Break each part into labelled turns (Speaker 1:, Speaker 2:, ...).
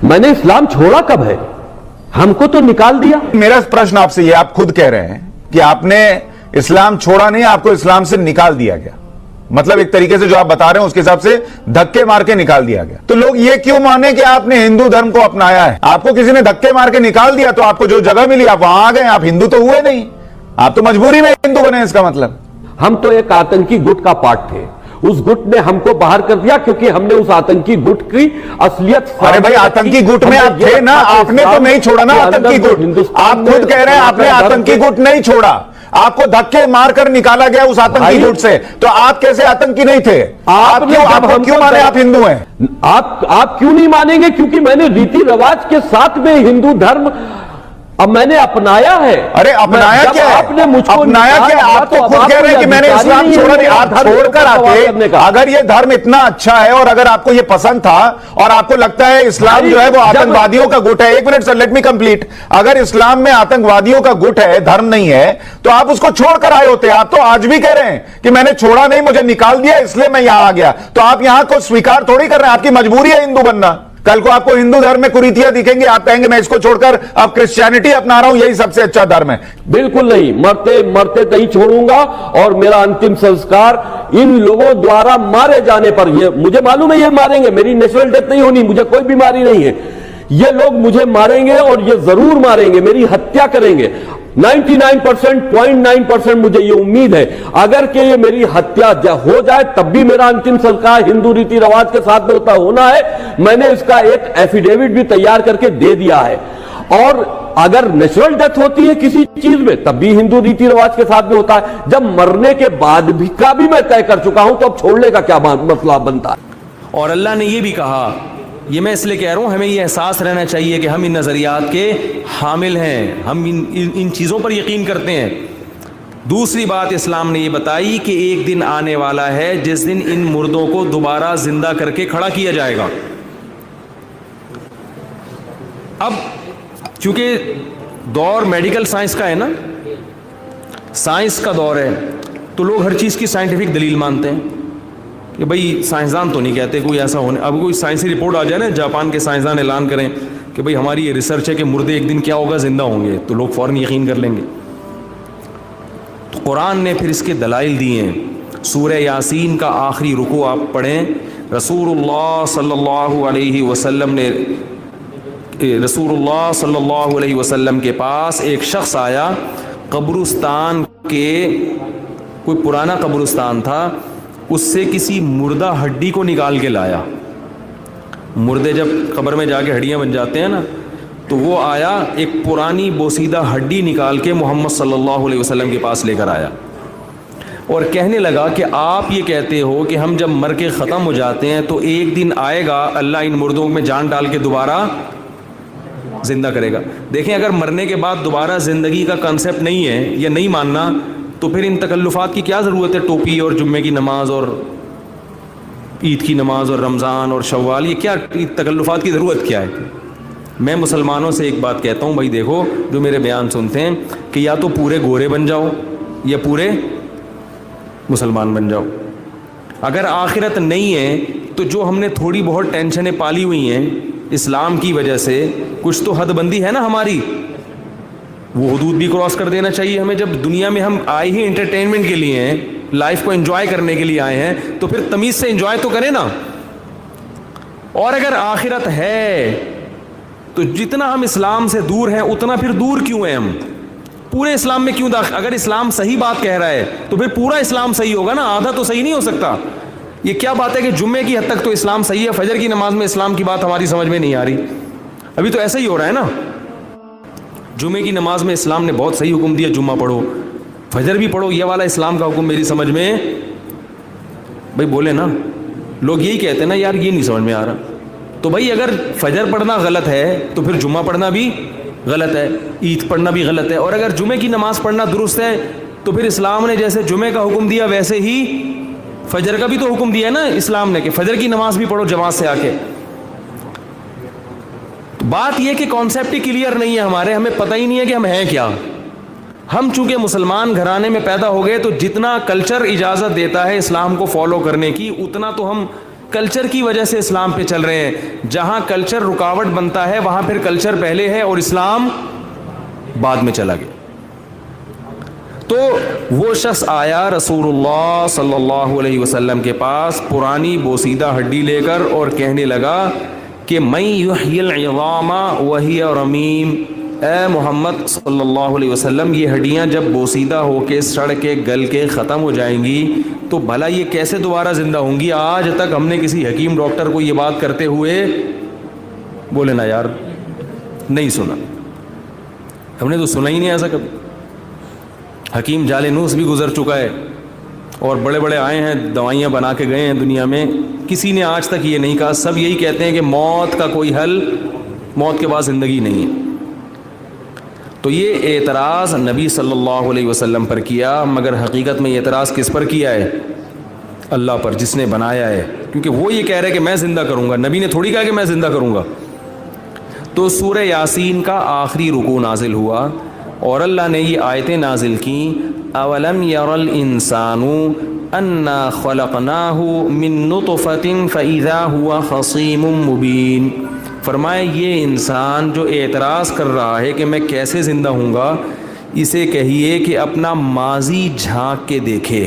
Speaker 1: मैंने इस्लाम छोड़ा कब है? हमको तो निकाल दिया।
Speaker 2: मेरा प्रश्न आपसे ये, आप खुद कह रहे हैं कि आपने इस्लाम छोड़ा नहीं, आपको इस्लाम से निकाल दिया गया। मतलब एक तरीके से जो आप बता रहे हैं उसके हिसाब से धक्के मार के निकाल दिया गया। तो लोग ये क्यों माने कि आपने हिंदू धर्म को अपनाया है? आपको किसी ने धक्के मार के निकाल दिया तो आपको जो जगह मिली आप वहां आ गए, आप हिंदू तो हुए नहीं, आप तो मजबूरी में हिंदू बने। इसका मतलब
Speaker 1: हम तो एक आतंकी गुट का पार्ट थे, उस गुट ने हमको बाहर कर दिया क्योंकि हमने उस आतंकी गुट की असलियत।
Speaker 2: अरे भाई, आतंकी गुट में आप थे ना, आपने तो नहीं छोड़ा ना आतंकी गुट। आप खुद कह रहे हैं आपने आतंकी गुट नहीं छोड़ा, आपको धक्के मारकर निकाला गया उस आतंकी गुट से। तो आप कैसे आतंकी नहीं थे? आप क्यों माने आप हिंदू हैं?
Speaker 1: आप क्यों नहीं मानेंगे? क्योंकि मैंने रीति रिवाज के साथ में हिंदू धर्म अब मैंने अपनाया है।
Speaker 2: अरे अपनाया क्या है?
Speaker 1: आपने मुझको
Speaker 2: अपनाया क्या? आप तो खुद कह रहे हैं कि मैंने इस्लाम छोड़ा नहीं। आप छोड़कर आके, अगर ये धर्म इतना अच्छा है और अगर आपको ये पसंद था और आपको लगता है इस्लाम जो है वो आतंकवादियों का गुट है, एक minute sir, let me complete. अगर इस्लाम में आतंकवादियों का गुट है, धर्म नहीं है, तो आप उसको छोड़कर आए होते। आप तो आज भी कह रहे हैं कि मैंने छोड़ा नहीं, मुझे निकाल दिया इसलिए मैं यहां आ गया। तो आप यहां को स्वीकार थोड़ी कर रहे हैं, आपकी मजबूरी है हिंदू बनना। कल को आपको हिंदू धर्म में कुरीतियां दिखेंगी, आप कहेंगे मैं इसको छोड़कर अब क्रिश्चियनिटी अपना रहा हूं, यही सबसे अच्छा धर्म है।
Speaker 1: बिल्कुल नहीं, मरते मरते नहीं छोड़ूंगा। और मेरा अंतिम संस्कार इन लोगों द्वारा मारे जाने पर, ये मुझे मालूम है ये मारेंगे, मेरी नेचुरल डेथ नहीं होनी, मुझे कोई बीमारी नहीं है, ये लोग मुझे मारेंगे और ये जरूर मारेंगे, मेरी हत्या करेंगे। 99.9% मुझे ये उम्मीद है अगर कि ये मेरी हत्या हो जाए तब भी मेरा अंतिम संस्कार हिंदू रीति रिवाज के साथ में होना है। मैंने इसका एक एफिडेविट भी तैयार करके दे दिया है। और अगर नेचुरल डेथ होती है किसी चीज में तब भी हिंदू रीति रिवाज के साथ में होता है। जब मरने के बाद भी का भी मैं तय कर चुका हूं तो अब छोड़ने का क्या मसला बनता है?
Speaker 3: और अल्लाह ने ये भी कहा, ये मैं इसलिए कह रहा हूँ, हमें ये एहसास रहना चाहिए कि हम इन नज़रियात के हामिल हैं, हम इन चीज़ों पर यकीन करते हैं। दूसरी बात इस्लाम ने ये बताई कि एक दिन आने वाला है जिस दिन इन मुर्दों को दोबारा जिंदा करके खड़ा किया जाएगा। अब चूंकि दौर मेडिकल साइंस का है ना, साइंस का दौर है, तो लोग हर चीज़ की साइंटिफिक दलील मानते हैं कि भाई साइंसदान तो नहीं कहते कोई ऐसा होने। अब कोई साइंसी रिपोर्ट आ जाए ना, जापान के साइंसदान ऐलान करें कि भाई हमारी ये रिसर्च है कि मुर्दे एक दिन क्या होगा, जिंदा होंगे, तो लोग फौरन यकीन कर लेंगे। तो कुरान ने फिर इसके दलाइल दिए हैं। सूरह यासीन का आखिरी रुकू आप पढ़ें, रसूलुल्लाह सल्लल्लाहु अलैहि वसल्लम के पास एक शख्स आया, कब्रिस्तान के, कोई पुराना कब्रिस्तान था, उससे किसी मुर्दा हड्डी को निकाल के लाया। मुर्दे जब कब्र में जाके हड्डियां बन जाते हैं ना, तो वो आया, एक पुरानी बोसीदा हड्डी निकाल के मोहम्मद सल्लल्लाहु अलैहि वसल्लम के पास लेकर आया और कहने लगा कि आप ये कहते हो कि हम जब मर के ख़त्म हो जाते हैं तो एक दिन आएगा अल्लाह इन मुर्दों में जान डाल के दोबारा ज़िंदा करेगा। देखें, अगर मरने के बाद दोबारा ज़िंदगी का कंसेप्ट नहीं है या नहीं मानना, तो फिर इन तकल्लुफ़ात की क्या ज़रूरत है? टोपी और जुम्मे की नमाज और ईद की नमाज और रमज़ान और शव्वाल, ये क्या तकल्लुफ़ात की ज़रूरत क्या है? मैं मुसलमानों से एक बात कहता हूँ, भाई देखो, जो मेरे बयान सुनते हैं, कि या तो पूरे गोरे बन जाओ या पूरे मुसलमान बन जाओ। अगर आखिरत नहीं है तो जो हमने थोड़ी बहुत टेंशनें पाली हुई हैं इस्लाम की वजह से, कुछ तो हदबंदी है ना हमारी, वो हुदूद भी क्रॉस कर देना चाहिए हमें। जब दुनिया में हम आए ही एंटरटेनमेंट के लिए हैं, लाइफ को एंजॉय करने के लिए आए हैं, तो फिर तमीज़ से एंजॉय तो करें ना। और अगर आखिरत है तो जितना हम इस्लाम से दूर हैं उतना फिर दूर क्यों हैं हम? पूरे इस्लाम में क्यों दाखिल? अगर इस्लाम सही बात कह रहा है तो फिर पूरा इस्लाम सही होगा ना, आधा तो सही नहीं हो सकता। ये क्या बात है कि जुम्मे की हद तक तो इस्लाम सही है, फजर की नमाज में इस्लाम की बात हमारी समझ में नहीं आ रही। अभी तो ऐसा ही हो रहा है ना, जुम्मे की नमाज में इस्लाम ने बहुत सही हुक्म दिया, जुम्मा पढ़ो, फजर भी पढ़ो, ये वाला इस्लाम का हुक्म मेरी समझ में, भाई बोले ना, लोग यही कहते हैं ना, यार ये नहीं समझ में आ रहा। तो भाई अगर फजर पढ़ना गलत है तो फिर जुम्मा पढ़ना भी गलत है, ईद पढ़ना भी गलत है। और अगर जुमे की नमाज पढ़ना दुरुस्त है तो फिर इस्लाम ने जैसे जुमे का हुक्म दिया वैसे ही फजर का भी तो हुक्म दिया है ना इस्लाम ने, कि फजर की नमाज भी पढ़ो जमात से आके। بات یہ کہ کانسیپٹ ہی کلیئر نہیں ہے ہمارے, ہمیں پتہ ہی نہیں ہے کہ ہم ہیں کیا. ہم چونکہ مسلمان گھرانے میں پیدا ہو گئے تو جتنا کلچر اجازت دیتا ہے اسلام کو فالو کرنے کی, اتنا تو ہم کلچر کی وجہ سے اسلام پہ چل رہے ہیں. جہاں کلچر رکاوٹ بنتا ہے وہاں پھر کلچر پہلے ہے اور اسلام بعد میں چلا گیا. تو وہ شخص آیا رسول اللہ صلی اللہ علیہ وسلم کے پاس پرانی بوسیدہ ہڈی لے کر اور کہنے لگا کہ من یحیی العظام وہی رمیم, اے محمد صلی اللہ علیہ وسلم یہ ہڈیاں جب بوسیدہ ہو کے سڑ کے گل کے ختم ہو جائیں گی تو بھلا یہ کیسے دوبارہ زندہ ہوں گی؟ آج تک ہم نے کسی حکیم ڈاکٹر کو یہ بات کرتے ہوئے, بولے نا یار, نہیں سنا, ہم نے تو سنا ہی نہیں ایسا کبھی. حکیم جالینوس بھی گزر چکا ہے اور بڑے بڑے آئے ہیں, دوائیاں بنا کے گئے ہیں دنیا میں, کسی نے آج تک یہ نہیں کہا. سب یہی کہتے ہیں کہ موت کا کوئی حل, موت کے بعد زندگی نہیں ہے. تو یہ اعتراض نبی صلی اللہ علیہ وسلم پر کیا, مگر حقیقت میں یہ اعتراض کس پر کیا ہے؟ اللہ پر, جس نے بنایا ہے. کیونکہ وہ یہ کہہ رہے کہ میں زندہ کروں گا, نبی نے تھوڑی کہا کہ میں زندہ کروں گا. تو سورہ یاسین کا آخری رکوع نازل ہوا اور اللہ نے یہ آیتیں نازل کیں, اولم یر الانسان انا خلقناہ من نطفۃ فاذا هو خصیم مبین. فرمائے یہ انسان جو اعتراض کر رہا ہے کہ میں کیسے زندہ ہوں گا, اسے کہیے کہ اپنا ماضی جھانک کے دیکھے.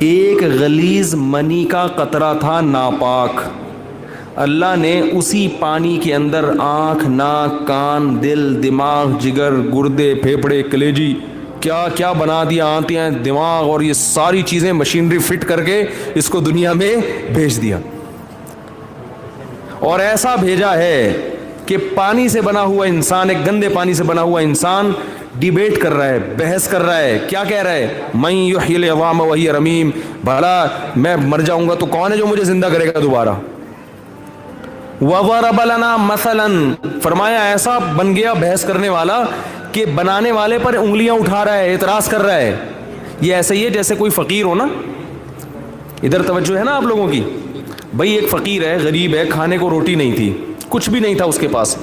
Speaker 3: ایک غلیظ منی کا قطرہ تھا ناپاک, اللہ نے اسی پانی کے اندر آنکھ, ناک, کان, دل, دماغ, جگر, گردے, پھیپھڑے, کلیجی, کیا کیا بنا دیا, آنتیں, دماغ اور یہ ساری چیزیں مشینری فٹ کر کے اس کو دنیا میں بھیج دیا. اور ایسا بھیجا ہے کہ پانی سے بنا ہوا انسان, ایک گندے پانی سے بنا ہوا انسان ڈیبیٹ کر رہا ہے, بحث کر رہا ہے. کیا کہہ رہا ہے؟ من یحیی العظام وہی رمیم, بھلا میں مر جاؤں گا تو کون ہے جو مجھے زندہ کرے گا دوبارہ؟ وَضَرَبَ لَنَا مَثَلًا, فرمایا ایسا بن گیا بحث کرنے والا کہ بنانے والے پر انگلیاں اٹھا رہا ہے, اعتراض کر رہا ہے. یہ ایسے ہی ہے جیسے کوئی فقیر ہو نا, ادھر توجہ ہے نا آپ لوگوں کی. بھائی ایک فقیر ہے, غریب ہے, کھانے کو روٹی نہیں تھی, کچھ بھی نہیں تھا اس کے پاس.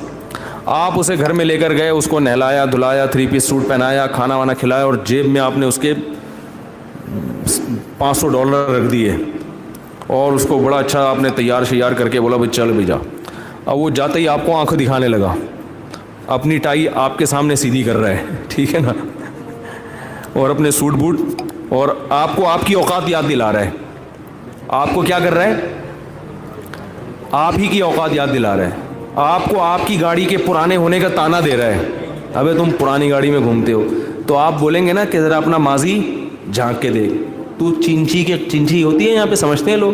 Speaker 3: آپ اسے گھر میں لے کر گئے, اس کو نہلایا دھلایا, 3 پیس سوٹ پہنایا, کھانا وانا کھلایا اور جیب میں آپ نے اس کے $500 رکھ دیے اور اس کو بڑا اچھا آپ نے تیار شیار کر کے بولا بھائی چل بھی جا. اب وہ جاتے ہی آپ کو آنکھ دکھانے لگا, اپنی ٹائی آپ کے سامنے سیدھی کر رہا ہے, ٹھیک ہے نا, اور اپنے سوٹ بوٹ, اور آپ کو آپ کی اوقات یاد دلا رہا ہے. آپ کو کیا کر رہا ہے؟ آپ ہی کی اوقات یاد دلا رہا ہے. آپ کو آپ کی گاڑی کے پرانے ہونے کا تانا دے رہا ہے, ابے تم پرانی گاڑی میں گھومتے ہو. تو آپ بولیں گے نا کہ ذرا اپنا ماضی جھانک کے دیکھ, تو چنچی ہوتی ہے یہاں پہ سمجھتے ہیں لوگ,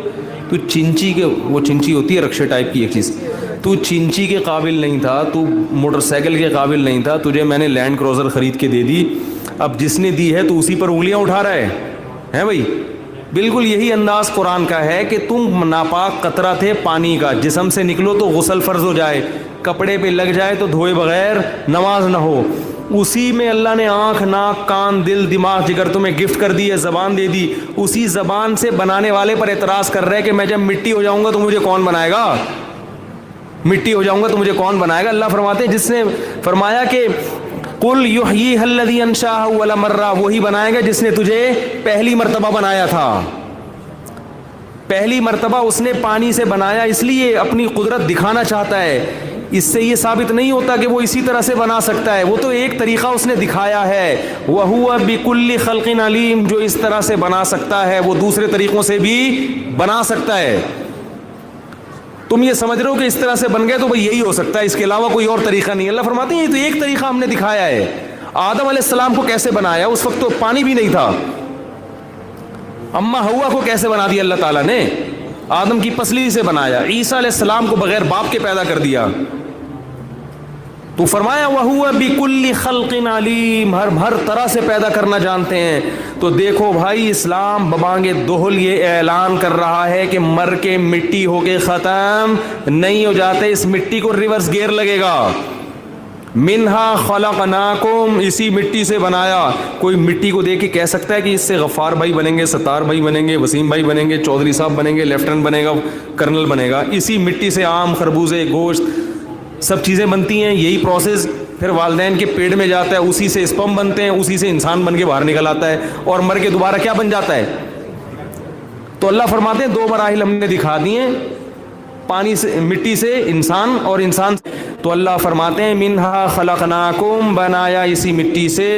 Speaker 3: تو چنچی کے, وہ چنچی ہوتی ہے رکشے ٹائپ کی ایک چیز, تو چنچی کے قابل نہیں تھا, تو موٹر سائیکل کے قابل نہیں تھا, تجھے میں نے لینڈ کروزر خرید کے دے دی, اب جس نے دی ہے تو اسی پر انگلیاں اٹھا رہا ہے. ہیں بھائی, بالکل یہی انداز قرآن کا ہے کہ تم ناپاک قطرہ تھے پانی کا, جسم سے نکلو تو غسل فرض ہو جائے, کپڑے پہ لگ جائے تو دھوئے بغیر نماز نہ ہو. اسی میں اللہ نے آنکھ, ناک, کان, دل, دماغ, جگر تمہیں گفٹ کر دی ہے, زبان دے دی. اسی زبان سے بنانے والے پر اعتراض کر رہے کہ میں جب مٹی ہو جاؤں گا تو مجھے کون بنائے گا, مٹی ہو جاؤں گا تو مجھے کون بنائے گا. اللہ فرماتے ہیں جس نے فرمایا کہ قل یحییھا الذی انشاھا اول مرہ, وہی بنائے گا جس نے تجھے پہلی مرتبہ بنایا تھا. پہلی مرتبہ اس نے پانی سے بنایا, اس لیے اپنی قدرت دکھانا چاہتا ہے. اس سے یہ ثابت نہیں ہوتا کہ وہ اسی طرح سے بنا سکتا ہے, وہ تو ایک طریقہ اس نے دکھایا ہے. وَهُوَ بِكُلِّ خَلْقٍ عَلِيمٌ, جو اس طرح سے بنا سکتا ہے وہ دوسرے طریقوں سے بھی بنا سکتا ہے. تم یہ سمجھ رہے ہو کہ اس طرح سے بن گئے تو بھئی یہی ہو سکتا ہے, اس کے علاوہ کوئی اور طریقہ نہیں. اللہ فرماتے ہیں یہ تو ایک طریقہ ہم نے دکھایا ہے. آدم علیہ السلام کو کیسے بنایا, اس وقت تو پانی بھی نہیں تھا. اما ہوا کو کیسے بنا دیا اللہ تعالیٰ نے, آدم کی پسلی سے بنایا. عیسیٰ علیہ السلام کو بغیر باپ کے پیدا کر دیا. تو فرمایا وَهُوَ بِكُلِّ خَلْقٍ عَلِيمٌ, ہر طرح سے پیدا کرنا جانتے ہیں. تو دیکھو بھائی, اسلام ببانگ دہل یہ اعلان کر رہا ہے کہ مر کے مٹی ہو کے ختم نہیں ہو جاتے, اس مٹی کو ریورس گیئر لگے گا. منہا خلقناکم, اسی مٹی سے بنایا. کوئی مٹی کو دیکھ کے کہہ سکتا ہے کہ اس سے غفار بھائی بنیں گے, ستار بھائی بنیں گے, وسیم بھائی بنیں گے, چودھری صاحب بنیں گے, لیفٹنٹ بنے گا, کرنل بنے گا. اسی مٹی سے آم, خربوزے, گوشت, सब चीज़ें बनती हैं, यही प्रोसेस फिर वालिदैन के पेट में जाता है, उसी से स्पर्म बनते हैं, उसी से इंसान बन के बाहर निकल आता है और मर के दोबारा क्या बन जाता है। तो अल्लाह फरमाते हैं 2 मराहिल हमने दिखा दिए, पानी से, मिट्टी से इंसान और इंसान। तो अल्लाह फरमाते हैं मिन्हा खलकनाकुम, बनाया इसी मिट्टी से,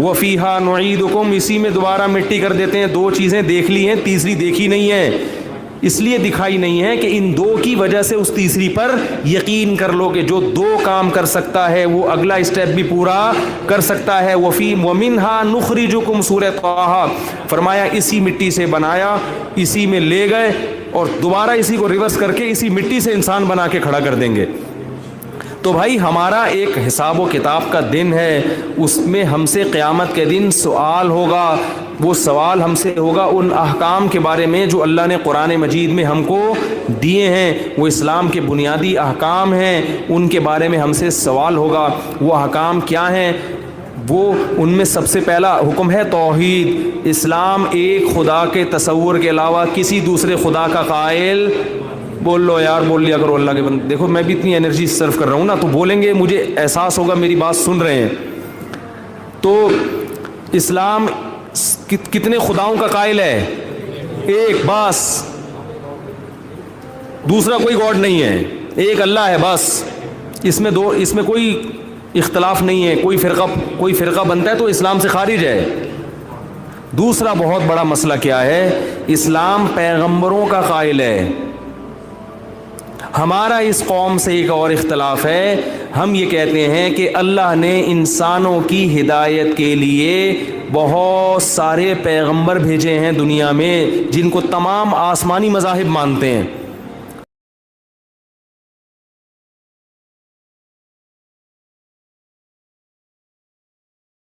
Speaker 3: वफ़ीहा नुईदुकुम, इसी में दोबारा मिट्टी कर देते हैं। 2 चीज़ें देख ली हैं, तीसरी देखी नहीं है, इसलिए दिखाई नहीं है कि इन 2 की वजह से उस तीसरी पर यकीन कर लो कि जो 2 काम कर सकता है वो अगला स्टेप भी पूरा कर सकता है। वमिन्हा नुखरिजुकुम, सूरह ताहा, फरमाया इसी मिट्टी से बनाया, इसी में ले गए और दोबारा इसी को रिवर्स करके इसी मिट्टी से इंसान बना के खड़ा कर देंगे। तो भाई हमारा एक हिसाब व किताब का दिन है, उसमें हमसे क़यामत के दिन सवाल होगा। वो सवाल हमसे होगा उन अहकाम के बारे में जो अल्लाह ने कुरान मजीद में हमको दिए हैं, वो इस्लाम के बुनियादी अहकाम हैं, उनके बारे में हमसे सवाल होगा। वो अहकाम क्या हैं? वो उनमें सबसे पहला हुक्म है तौहीद। इस्लाम एक खुदा के तसव्वुर के अलावा किसी दूसरे खुदा का कायल, बोल लो यार, बोल लिया करो अल्लाह के बंदे। देखो मैं भी इतनी एनर्जी सर्व कर रहा हूँ ना, तो बोलेंगे, मुझे एहसास होगा मेरी बात सुन रहे हैं। तो इस्लाम कितने खुदाओं का कायल है? एक, बस, दूसरा कोई गॉड नहीं है, एक अल्लाह है बस। इसमें कोई इख्तलाफ नहीं है। कोई फ़िरका बनता है तो इस्लाम से खारिज है। दूसरा बहुत बड़ा मसला क्या है? इस्लाम पैगंबरों का कायल है। हमारा इस कौम से एक और इख्तलाफ है, हम ये कहते हैं कि अल्लाह ने इंसानों की हिदायत के लिए बहुत सारे पैगंबर भेजे हैं दुनिया में, जिनको तमाम आसमानी मज़ाहिब मानते हैं।